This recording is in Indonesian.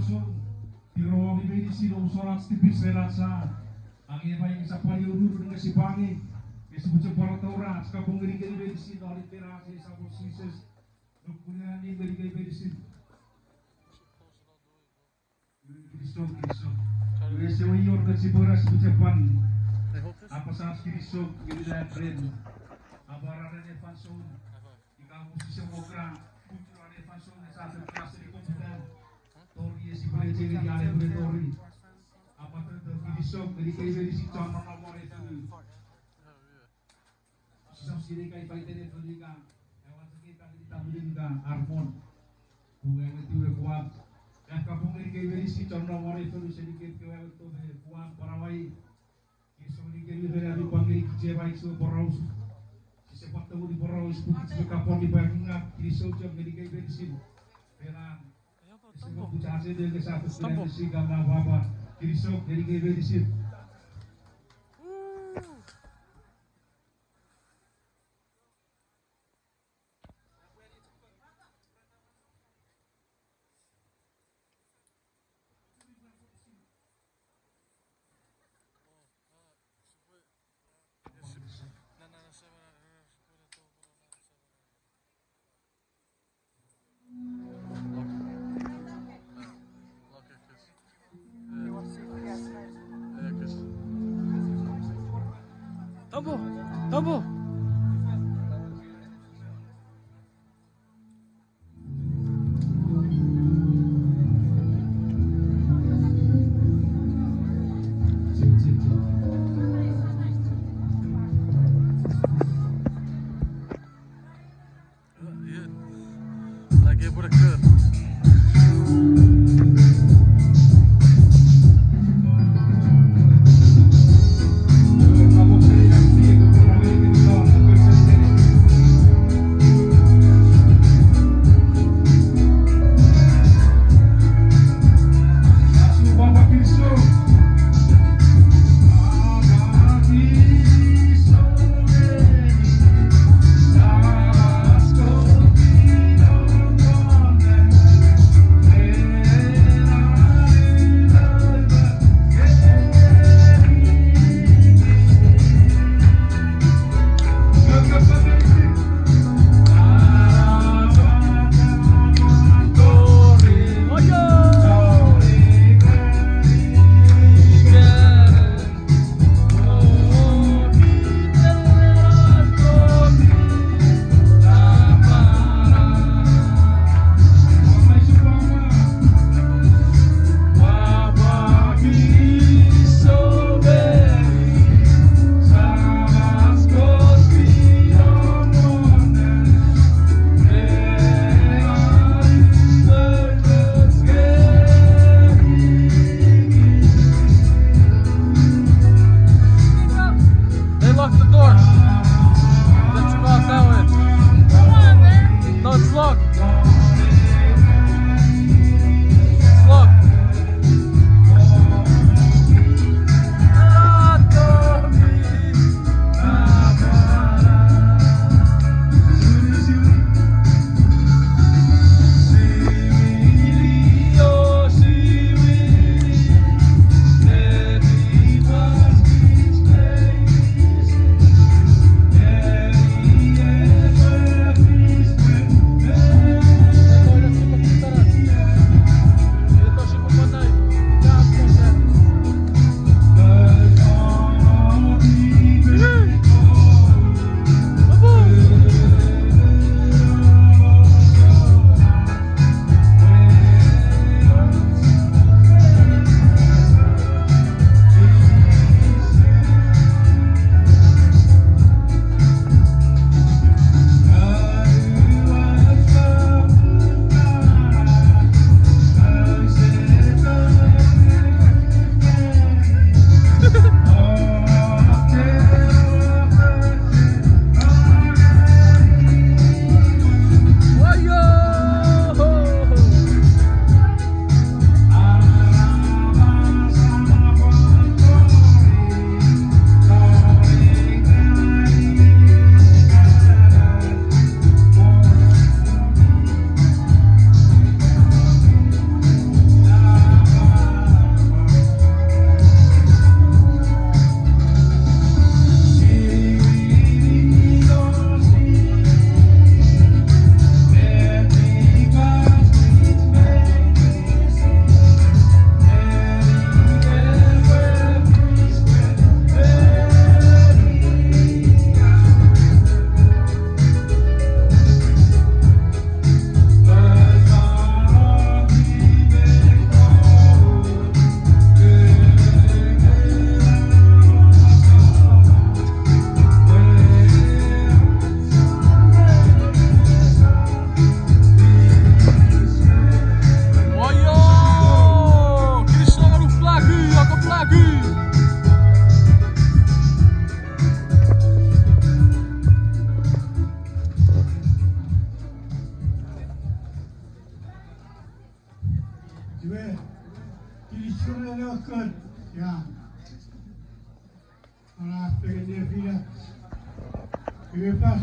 langsung dirawang di sini sorak tipis relasa. Angin yang sa payudur dengan si bangi. Disebut para Taurat, kapung gini di sini oleh terasi sabun sises. Dukungan ini beri di sini. Kristok. Wes yo ke si boras ucapan. Apa saat kristok jadi saya friend. Abaran Evanson. Ikaw si Semokra. Kulturan Evanson sa kelas di komputer. Tori si boleh jadi ale boleh tori. Apa tu kristok jadi kayak di si contoh nomor itu. Sisam sini kayak paiten itu juga. Ewan kita ditambahin ka armon. Bukan itu kuat. Dan kapung ini kayak si contoh nomor itu sedikit kuat itu kuat parawai. Kisah ini kayak dari panggil kecewa itu paraus. Sepak tahu di paraus putih kapon di bangingat. Kisah jam jadi kayak si. Pelan. Sebab bukan saja dia ke satu selain si gambar apa. Kisah jadi kayak si. Tambo. Lagi berdekat. tradisional cut, ya. Para pequeña fila, y me pasó.